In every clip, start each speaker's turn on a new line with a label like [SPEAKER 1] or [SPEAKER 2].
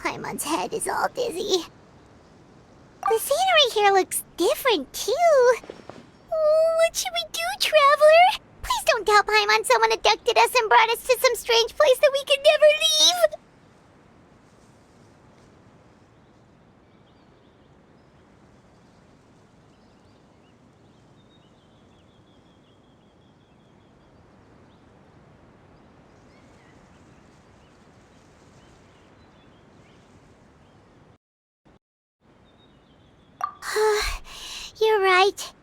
[SPEAKER 1] Paimon's head is all dizzy. The scenery here looks different, too. Oh, what should we do, Traveler? Please don't tell Paimon someone abducted us and brought us to some strange place that we could never leave. right.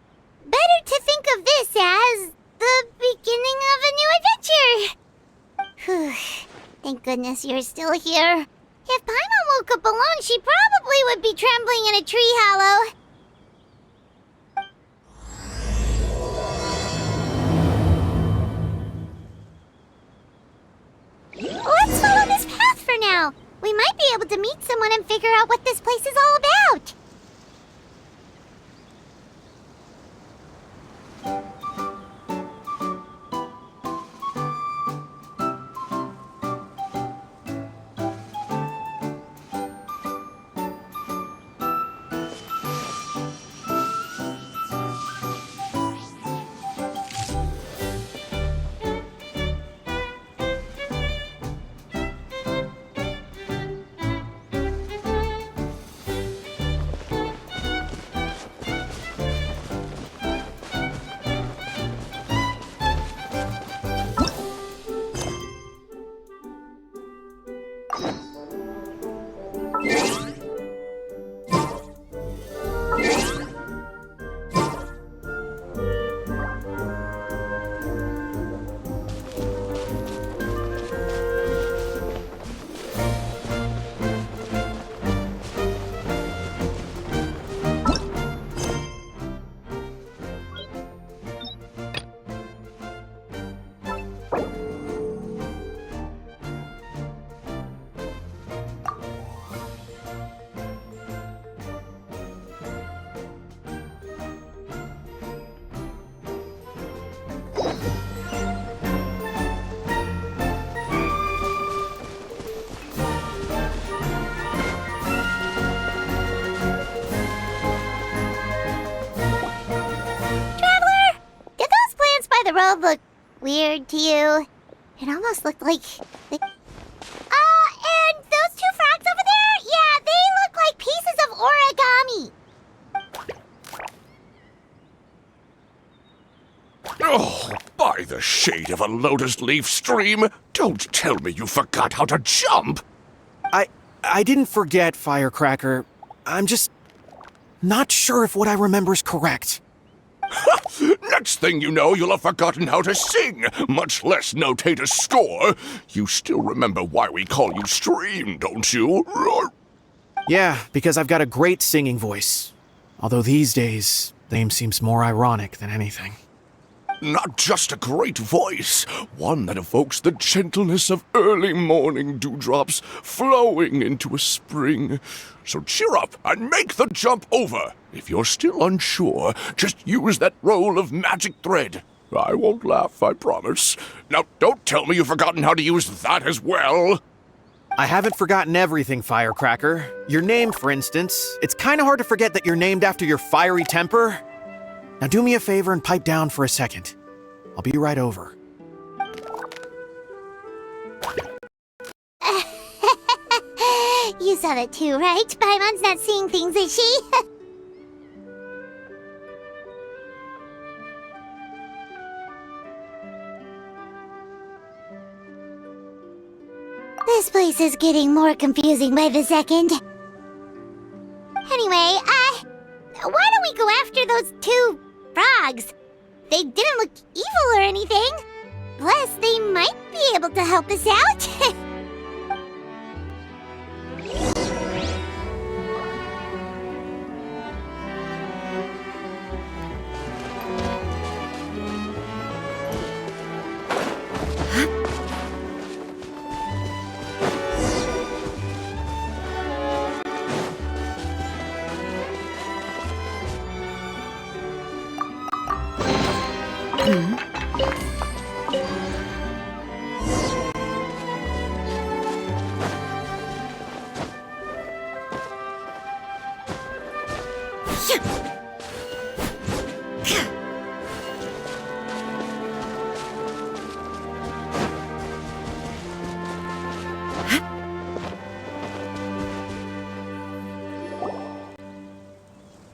[SPEAKER 1] Better to think of this as the beginning of a new adventure. Whew. Thank goodness you're still here. If Paimon woke up alone, she probably would be trembling in a tree hollow. Let's follow this path for now. We might be able to meet someone and figure out what this place is all about. The road look weird to you? It almost looked like and those two frogs over there? Yeah, they look like pieces of origami.
[SPEAKER 2] Oh, by the shade of a lotus leaf stream, don't tell me you forgot how to jump!
[SPEAKER 3] I didn't forget, Firecracker. I'm just not sure if what I remember is correct.
[SPEAKER 2] Next thing you know, you'll have forgotten how to sing, much less notate a score. You still remember why we call you Stream, don't you?
[SPEAKER 3] Yeah, because I've got a great singing voice. Although these days, the name seems more ironic than anything.
[SPEAKER 2] Not just a great voice, one that evokes the gentleness of early morning dewdrops flowing into a spring. So cheer up and make the jump over. If you're still unsure, just use that roll of magic thread. I won't laugh, I promise. Now, don't tell me you've forgotten how to use that as well.
[SPEAKER 3] I haven't forgotten everything, Firecracker. Your name, for instance. It's kind of hard to forget that you're named after your fiery temper. Now do me a favor and pipe down for a second. I'll be right over.
[SPEAKER 1] You saw that too, right? Paimon's not seeing things, is she? This place is getting more confusing by the second. Anyway, why don't we go after those two frogs? They didn't look evil or anything. Plus, they might be able to help us out.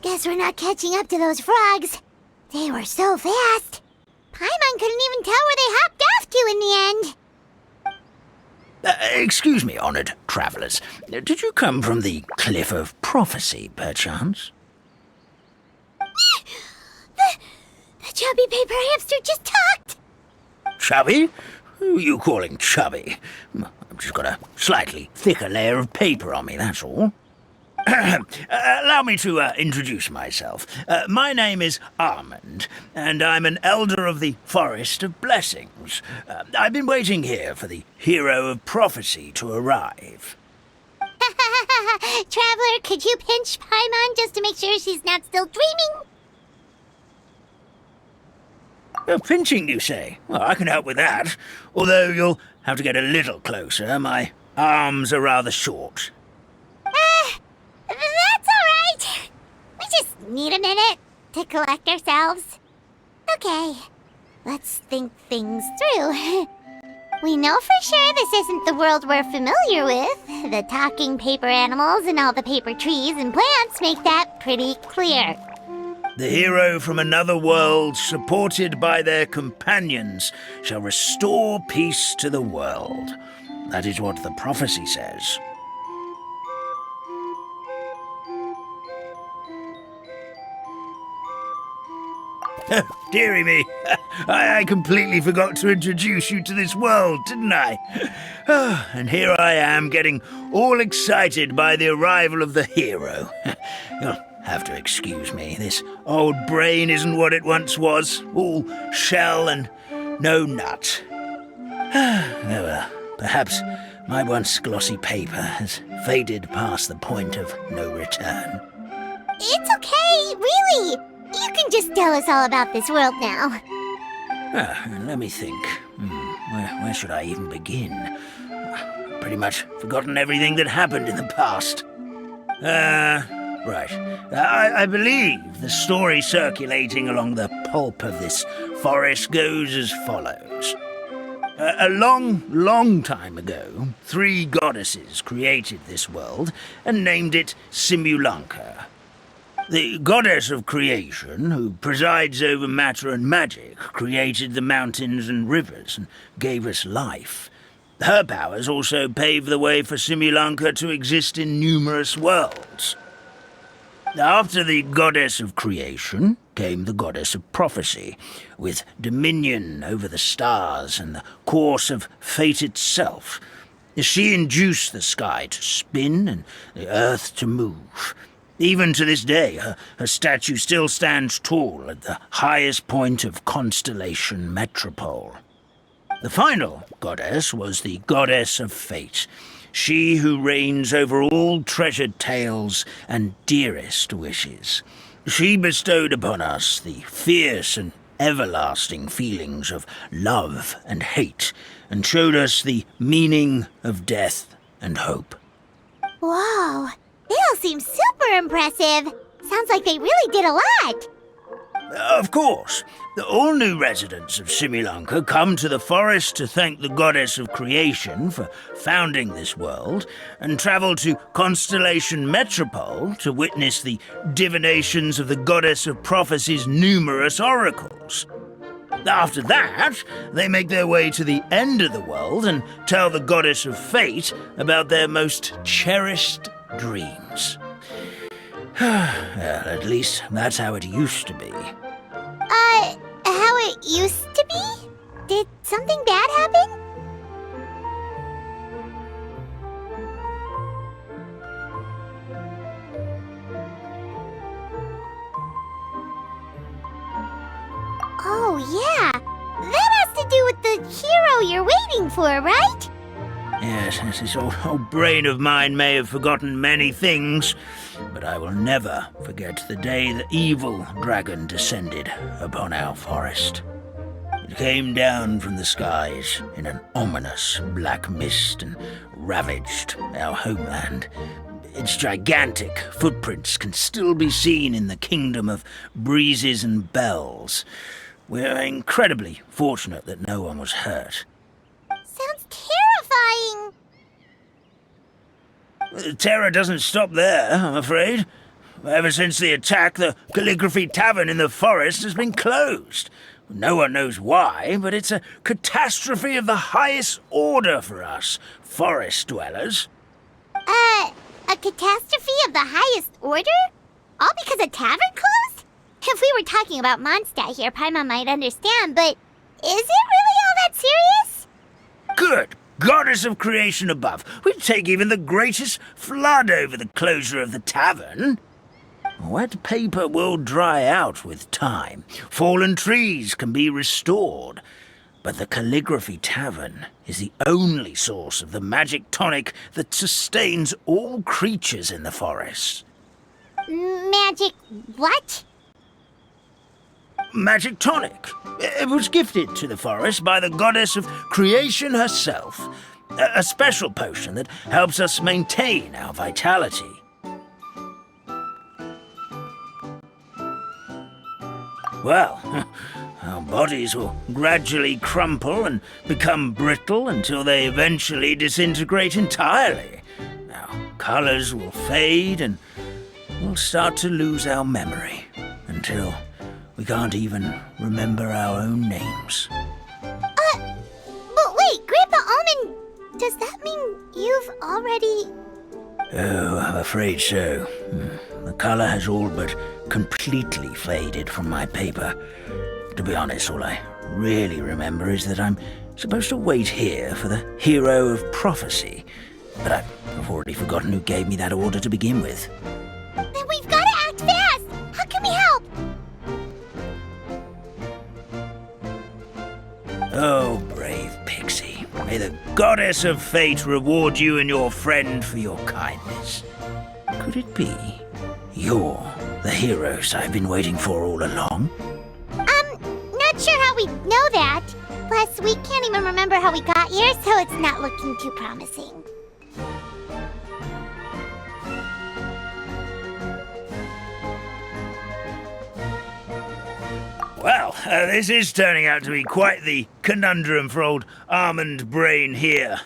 [SPEAKER 1] Guess we're not catching up to those frogs. They were so fast. Paimon couldn't even tell where they hopped off to in the end.
[SPEAKER 4] Excuse me, honored travelers. Did you come from the Cliff of Prophecy, perchance?
[SPEAKER 1] chubby paper hamster just talked!
[SPEAKER 4] Chubby? Who are you calling chubby? I've just got a slightly thicker layer of paper on me, that's all. Allow me to introduce myself. My name is Armand, and I'm an elder of the Forest of Blessings. I've been waiting here for the hero of prophecy to arrive.
[SPEAKER 1] Traveler, could you pinch Paimon just to make sure she's not still dreaming?
[SPEAKER 4] Pinching, you say? Well, I can help with that. Although you'll have to get a little closer. My arms are rather short.
[SPEAKER 1] That's alright. We just need a minute to collect ourselves. Okay, let's think things through. We know for sure this isn't the world we're familiar with. The talking paper animals and all the paper trees and plants make that pretty clear.
[SPEAKER 4] The hero from another world, supported by their companions, shall restore peace to the world. That is what the prophecy says. Oh, dearie me. I completely forgot to introduce you to this world, didn't I? Oh, and here I am, getting all excited by the arrival of the hero. You'll have to excuse me. This old brain isn't what it once was. All shell and no nut. Oh, well, perhaps my once glossy paper has faded past the point of no return.
[SPEAKER 1] It's okay, really. You can just tell us all about this world now.
[SPEAKER 4] Let me think. Where should I even begin? I've pretty much forgotten everything that happened in the past. Right. I believe the story circulating along the pulp of this forest goes as follows. A long time ago, 3 goddesses created this world and named it Simulanka. The goddess of creation, who presides over matter and magic, created the mountains and rivers and gave us life. Her powers also paved the way for Simulanka to exist in numerous worlds. After the goddess of creation came the goddess of prophecy, with dominion over the stars and the course of fate itself. She induced the sky to spin and the earth to move. Even to this day, her statue still stands tall at the highest point of Constellation Metropole. The final goddess was the goddess of fate, she who reigns over all treasured tales and dearest wishes. She bestowed upon us the fierce and everlasting feelings of love and hate, and showed us the meaning of death and hope.
[SPEAKER 1] Whoa, they all seem super impressive. Sounds like they really did a lot.
[SPEAKER 4] Of course. All new residents of Simulanka come to the forest to thank the goddess of creation for founding this world, and travel to Constellation Metropole to witness the divinations of the goddess of prophecy's numerous oracles. After that, they make their way to the end of the world and tell the goddess of fate about their most cherished dreams. Well, at least that's how it used to be.
[SPEAKER 1] How it used to be? Did something bad happen? Oh, yeah. That has to do with the hero you're waiting for, right?
[SPEAKER 4] Yes, this old brain of mine may have forgotten many things, but I will never forget the day the evil dragon descended upon our forest. It came down from the skies in an ominous black mist and ravaged our homeland. Its gigantic footprints can still be seen in the kingdom of breezes and bells. We're incredibly fortunate that no one was hurt.
[SPEAKER 1] Sounds terrifying.
[SPEAKER 4] Terror doesn't stop there, I'm afraid. Ever since the attack, the Calligraphy Tavern in the forest has been closed. No one knows why, but it's a catastrophe of the highest order for us, forest dwellers.
[SPEAKER 1] A catastrophe of the highest order? All because a tavern closed? If we were talking about Mondstadt here, Paimon might understand, but is it really all that serious?
[SPEAKER 4] Good goddess of creation above, we'd take even the greatest flood over the closure of the tavern. Wet paper will dry out with time. Fallen trees can be restored. But the Calligraphy Tavern is the only source of the magic tonic that sustains all creatures in the forest.
[SPEAKER 1] Magic what?
[SPEAKER 4] Magic tonic. It was gifted to the forest by the goddess of creation herself. A special potion that helps us maintain our vitality. Well, our bodies will gradually crumple and become brittle until they eventually disintegrate entirely. Our colors will fade and we'll start to lose our memory until we can't even remember our own names.
[SPEAKER 1] But wait, Grandpa Almond, does that mean you've already...
[SPEAKER 4] Oh, I'm afraid so. The color has all but completely faded from my paper. To be honest, all I really remember is that I'm supposed to wait here for the hero of prophecy. But I've already forgotten who gave me that order to begin with.
[SPEAKER 1] Then we've got to act fast! How can we help?
[SPEAKER 4] Oh, brave Pixie. May the goddess of fate reward you and your friend for your kindness. Could it be you're the heroes I've been waiting for all along?
[SPEAKER 1] Not sure how we know that. Plus, we can't even remember how we got here, so it's not looking too promising.
[SPEAKER 4] Well, this is turning out to be quite the conundrum for old Almond Brain here.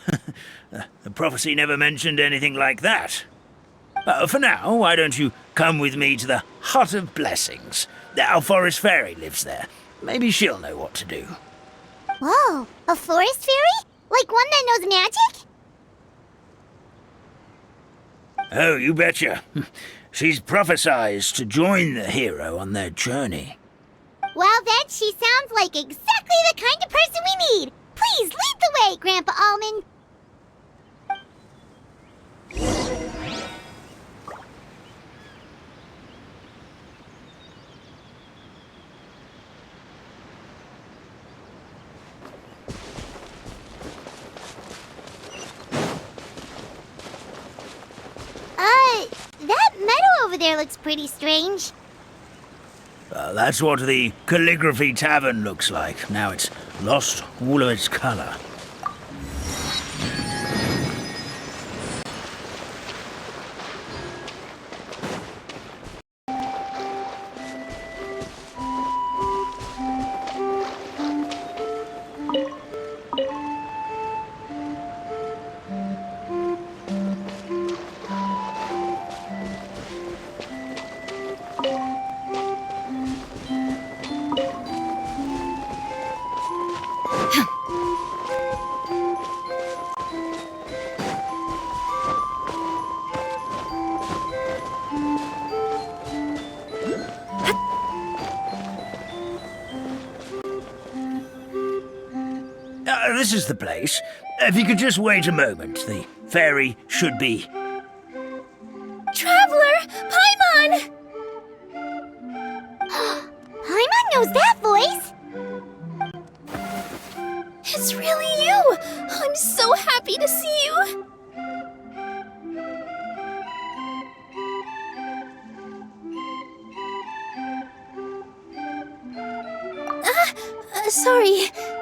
[SPEAKER 4] The prophecy never mentioned anything like that. For now, why don't you come with me to the Hut of Blessings? Our forest fairy lives there. Maybe she'll know what to do.
[SPEAKER 1] Whoa, a forest fairy? Like one that knows magic?
[SPEAKER 4] Oh, you betcha. She's prophesized to join the hero on their journey.
[SPEAKER 1] Well, then she sounds like exactly the kind of person we need. Please lead the way, Grandpa Almond. That meadow over there looks pretty strange.
[SPEAKER 4] That's what the Calligraphy Tavern looks like. Now it's lost all of its color. This is the place. If you could just wait a moment, the fairy should be...
[SPEAKER 1] Traveler! Paimon! Paimon knows that voice!
[SPEAKER 5] It's really you! I'm so happy to see you!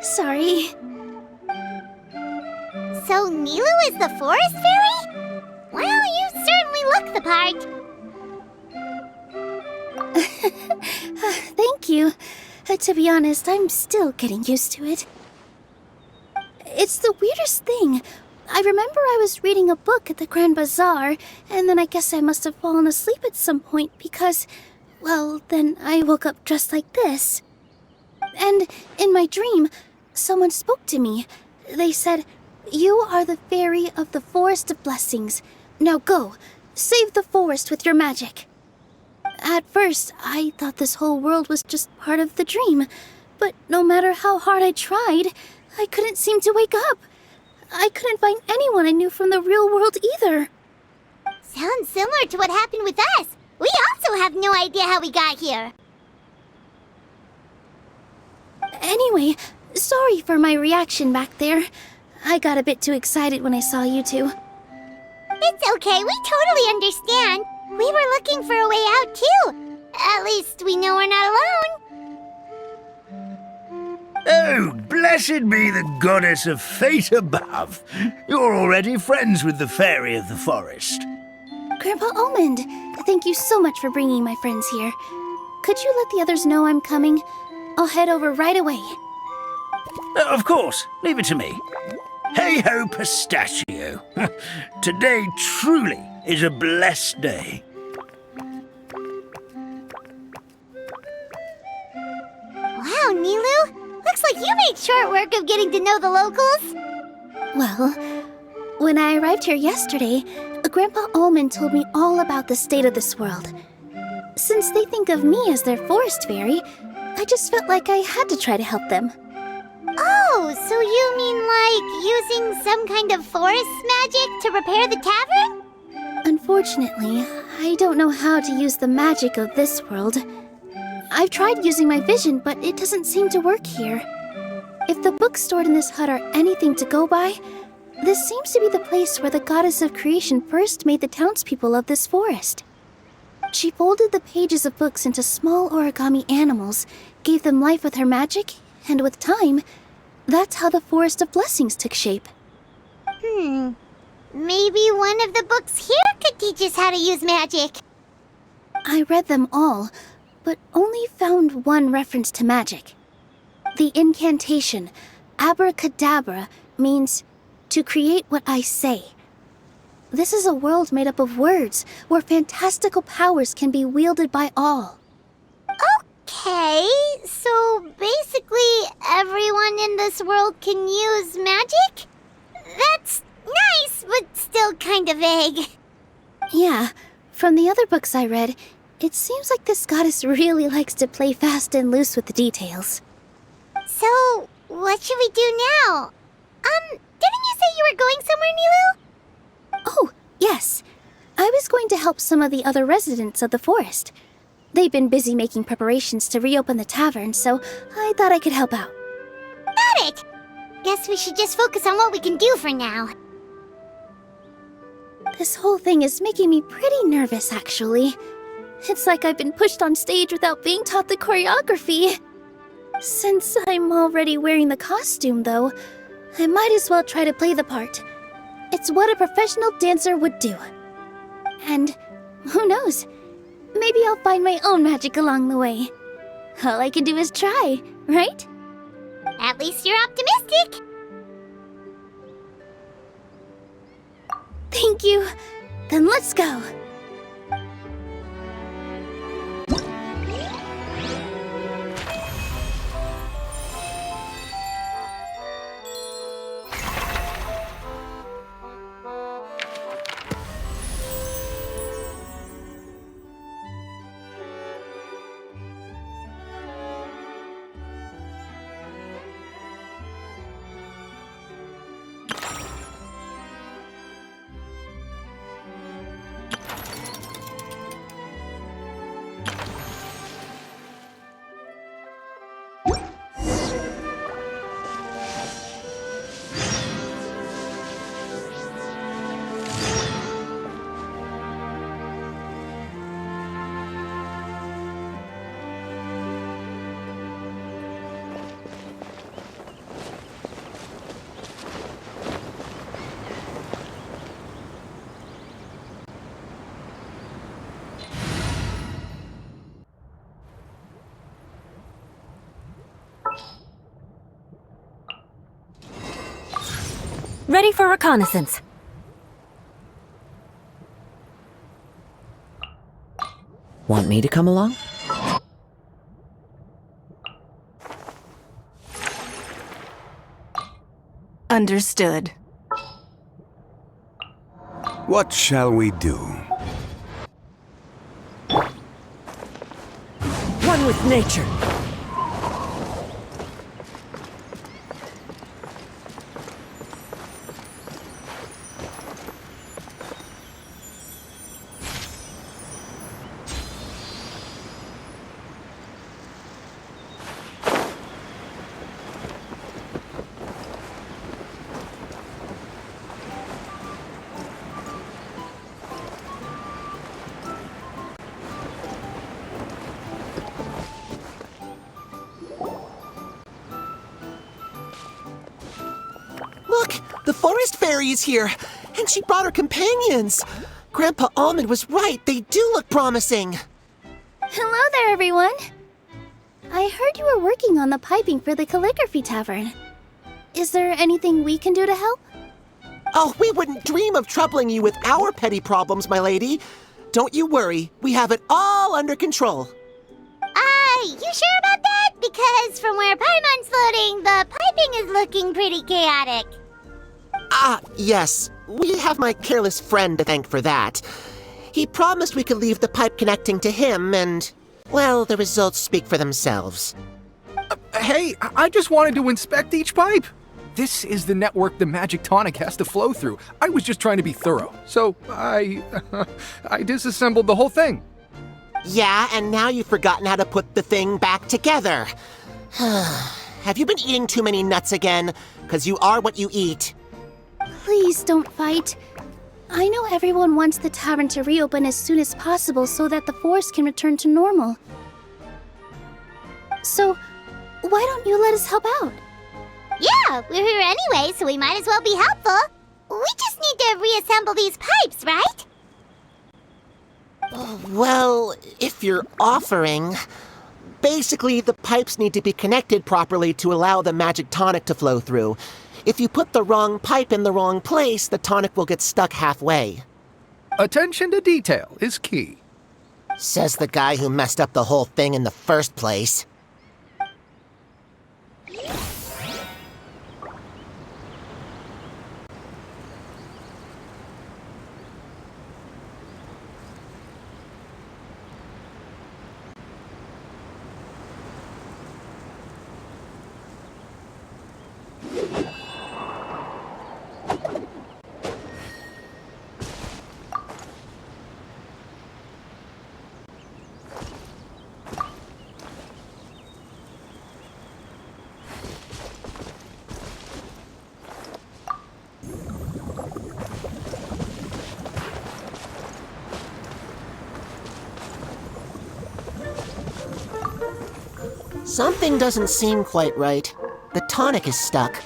[SPEAKER 5] Sorry.
[SPEAKER 1] So Nilu is the forest fairy? Well, you certainly look the part.
[SPEAKER 5] Thank you. To be honest, I'm still getting used to it. It's the weirdest thing. I remember I was reading a book at the Grand Bazaar, and then I guess I must have fallen asleep at some point because, well, then I woke up dressed like this. And in my dream, someone spoke to me. They said, "You are the fairy of the Forest of Blessings. Now go, save the forest with your magic." At first, I thought this whole world was just part of the dream. But no matter how hard I tried, I couldn't seem to wake up. I couldn't find anyone I knew from the real world either.
[SPEAKER 1] Sounds similar to what happened with us. We also have no idea how we got here.
[SPEAKER 5] Anyway, sorry for my reaction back there. I got a bit too excited when I saw you two.
[SPEAKER 1] It's okay, we totally understand. We were looking for a way out too. At least we know we're not alone.
[SPEAKER 4] Oh, blessed be the goddess of fate above. You're already friends with the fairy of the forest.
[SPEAKER 5] Grandpa Almond, thank you so much for bringing my friends here. Could you let the others know I'm coming? I'll head over right away.
[SPEAKER 4] Of course, leave it to me. Hey-ho, pistachio. Today truly is a blessed day.
[SPEAKER 1] Wow, Nilu! Looks like you made short work of getting to know the locals.
[SPEAKER 5] Well, when I arrived here yesterday, Grandpa Almond told me all about the state of this world. Since they think of me as their forest fairy, I just felt like I had to try to help them.
[SPEAKER 1] Oh, so you mean like using some kind of forest magic to repair the tavern?
[SPEAKER 5] Unfortunately, I don't know how to use the magic of this world. I've tried using my vision, but it doesn't seem to work here. If the books stored in this hut are anything to go by, this seems to be the place where the goddess of creation first made the townspeople of this forest. She folded the pages of books into small origami animals, gave them life with her magic, and with time, that's how the Forest of Blessings took shape.
[SPEAKER 1] Maybe one of the books here could teach us how to use magic.
[SPEAKER 5] I read them all, but only found one reference to magic. The incantation, abracadabra, means to create what I say. This is a world made up of words, where fantastical powers can be wielded by all.
[SPEAKER 1] Okay, so basically everyone in this world can use magic? That's nice, but still kind of vague.
[SPEAKER 5] Yeah, from the other books I read, it seems like this goddess really likes to play fast and loose with the details.
[SPEAKER 1] So, what should we do now? Didn't you say you were going somewhere, Nilu?
[SPEAKER 5] Oh, yes. I was going to help some of the other residents of the forest. They've been busy making preparations to reopen the tavern, so I thought I could help out.
[SPEAKER 1] Got it! Guess we should just focus on what we can do for now.
[SPEAKER 5] This whole thing is making me pretty nervous, actually. It's like I've been pushed on stage without being taught the choreography. Since I'm already wearing the costume, though, I might as well try to play the part. It's what a professional dancer would do. And who knows? Maybe I'll find my own magic along the way. All I can do is try, right?
[SPEAKER 1] At least you're optimistic.
[SPEAKER 5] Thank you. Then let's go.
[SPEAKER 6] Ready for reconnaissance. Want me to come along?
[SPEAKER 7] Understood.
[SPEAKER 8] What shall we do?
[SPEAKER 6] with nature.
[SPEAKER 8] Look, the forest fairy is here, and she brought her companions. Grandpa Almond was right, they do look promising.
[SPEAKER 5] Hello there, everyone. I heard you were working on the piping for the calligraphy tavern. Is there anything we can do to help?
[SPEAKER 8] Oh, we wouldn't dream of troubling you with our petty problems, my lady. Don't you worry, we have it all under control.
[SPEAKER 1] You sure about that? Because from where Paimon's floating, the piping is looking pretty chaotic.
[SPEAKER 8] Ah, yes. We have my careless friend to thank for that. He promised we could leave the pipe connecting to him, and, well, the results speak for themselves.
[SPEAKER 9] Hey, I just wanted to inspect each pipe. This is the network the magic tonic has to flow through. I was just trying to be thorough, so I disassembled the whole thing.
[SPEAKER 8] Yeah, and now you've forgotten how to put the thing back together. Have you been eating too many nuts again? 'Cause you are what you eat.
[SPEAKER 5] Please don't fight. I know everyone wants the tavern to reopen as soon as possible so that the forest can return to normal. So, why don't you let us help out?
[SPEAKER 1] Yeah, we're here anyway, so we might as well be helpful. We just need to reassemble these pipes, right?
[SPEAKER 8] Well, if you're offering... Basically, the pipes need to be connected properly to allow the magic tonic to flow through. If you put the wrong pipe in the wrong place, the tonic will get stuck halfway.
[SPEAKER 9] Attention to detail is key.
[SPEAKER 8] Says the guy who messed up the whole thing in the first place. Something doesn't seem quite right. The tonic is stuck.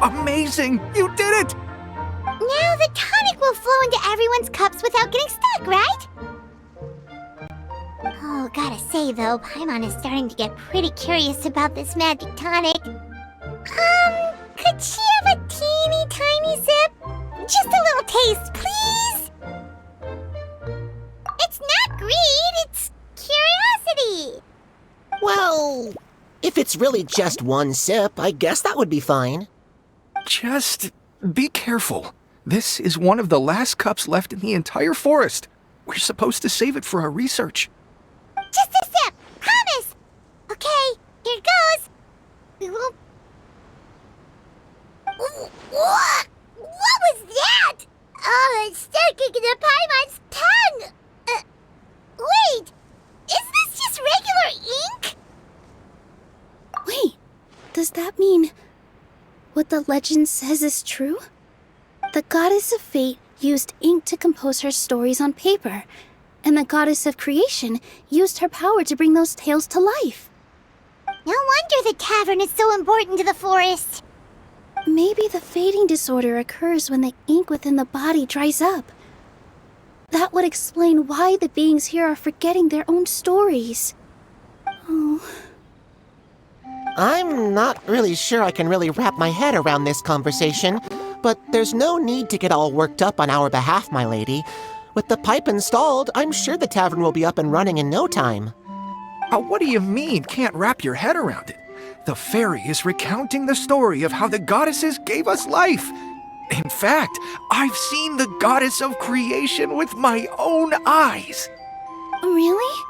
[SPEAKER 9] Amazing! You did it!
[SPEAKER 1] Now the tonic will flow into everyone's cups without getting stuck, right? Oh, gotta say though, Paimon is starting to get pretty curious about this magic tonic. Could she have a teeny tiny sip? Just a little taste, please? It's not greed, it's curiosity.
[SPEAKER 8] Well, if it's really just one sip, I guess that would be fine.
[SPEAKER 9] Just be careful. This is one of the last cups left in the entire forest. We're supposed to save it for our research.
[SPEAKER 1] Just a sip, promise. Okay, here goes. We won't... What was that? Oh, it's sticking to Paimon's tongue. Wait, is this just regular ink?
[SPEAKER 5] Wait, does that mean what the legend says is true? The goddess of fate used ink to compose her stories on paper, And the goddess of creation used her power to bring those tales to life.
[SPEAKER 1] No wonder the tavern is so important to the forest.
[SPEAKER 5] Maybe the fading disorder occurs when the ink within the body dries up. That would explain why the beings here are forgetting their own stories. Oh.
[SPEAKER 8] I'm not really sure I can really wrap my head around this conversation, but there's no need to get all worked up on our behalf, my lady. With the pipe installed, I'm sure the tavern will be up and running in no time.
[SPEAKER 9] What do you mean, can't wrap your head around it? The fairy is recounting the story of how the goddesses gave us life. In fact, I've seen the goddess of creation with my own eyes.
[SPEAKER 5] Really?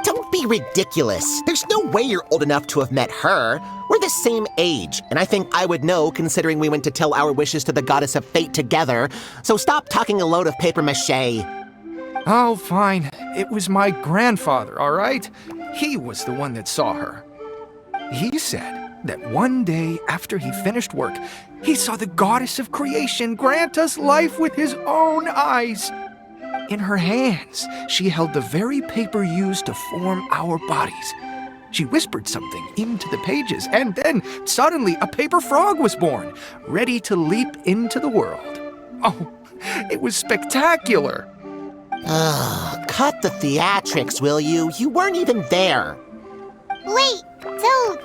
[SPEAKER 8] Don't be ridiculous. There's no way you're old enough to have met her. We're the same age, and I think I would know considering we went to tell our wishes to the goddess of fate together. So stop talking a load of papier-mâché.
[SPEAKER 9] Oh, fine. It was my grandfather, all right? He was the one that saw her. He said that one day after he finished work, he saw the goddess of creation grant us life with his own eyes. In her hands, she held the very paper used to form our bodies. She whispered something into the pages, and then suddenly a paper frog was born, ready to leap into the world. Oh, it was spectacular.
[SPEAKER 8] Cut the theatrics, will you? You weren't even there.
[SPEAKER 1] Wait, so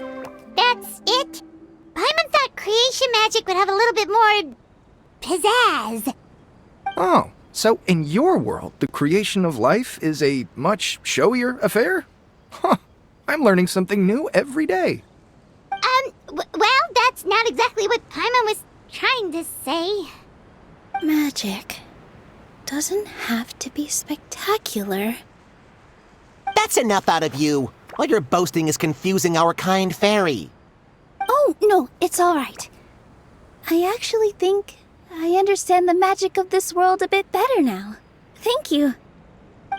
[SPEAKER 1] that's it? Paimon thought creation magic would have a little bit more pizzazz.
[SPEAKER 9] Oh, so in your world, the creation of life is a much showier affair? Huh, I'm learning something new every day.
[SPEAKER 1] Well, that's not exactly what Paimon was trying to say.
[SPEAKER 5] Magic doesn't have to be spectacular.
[SPEAKER 8] That's enough out of you. All your boasting is confusing our kind fairy.
[SPEAKER 5] Oh, no, it's all right. I actually think I understand the magic of this world a bit better now. Thank you.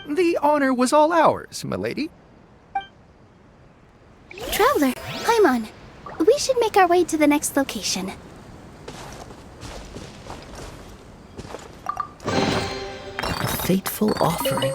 [SPEAKER 9] The honor was all ours, milady.
[SPEAKER 5] Traveler, Paimon, we should make our way to the next location.
[SPEAKER 6] A fateful offering.